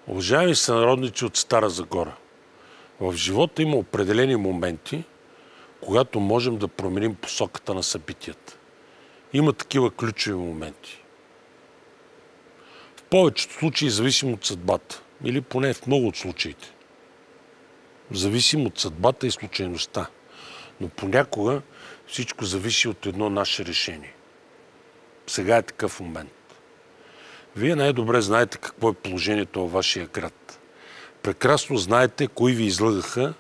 Уважаеми сънародници от Стара Загора, в живота има определени моменти, когато можем да променим посоката на събитията. Има такива ключови моменти. В повечето случаи зависим от съдбата, или поне в много от случаите. Зависим от съдбата и случайността, но понякога всичко зависи от едно наше решение. Сега е такъв момент. Вие най-добре знаете какво е положението във вашия град. Прекрасно знаете кои ви излъгаха,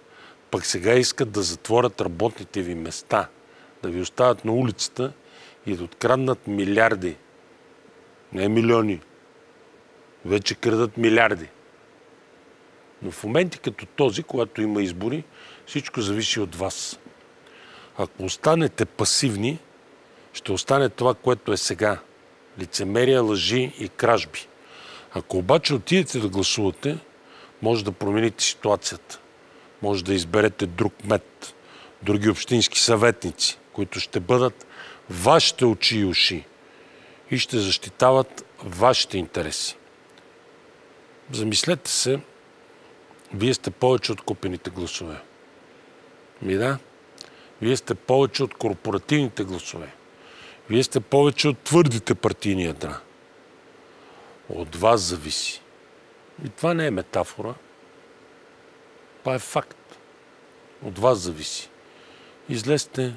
пък сега искат да затворят работните ви места, да ви оставят на улицата и да откраднат милиарди. Не милиони. Вече крадат милиарди. Но в моменти като този, когато има избори, всичко зависи от вас. Ако останете пасивни, ще остане това, което е сега. Лицемерие, лъжи и кражби. Ако обаче отидете да гласувате, може да промените ситуацията. Може да изберете друг кмет, други общински съветници, които ще бъдат вашите очи и уши и ще защитават вашите интереси. Замислете се, вие сте повече от купените гласове. Да, вие сте повече от корпоративните гласове. Вие сте повече от твърдите партийни ядра. От вас зависи. И това не е метафора. Това е факт. От вас зависи. Излезте,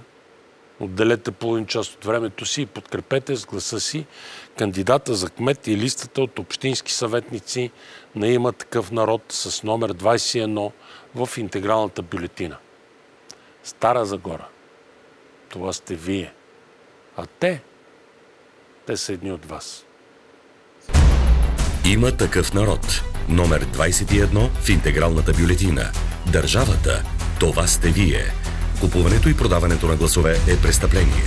отделете половин част от времето си и подкрепете с гласа си кандидата за кмет и листата от общински съветници на Има такъв народ с номер 21 в интегралната бюлетина. Стара Загора. Това сте вие. А те са едни от вас. Има такъв народ. Номер 21 в интегралната бюлетина. Държавата, това сте вие. Купуването и продаването на гласове е престъпление.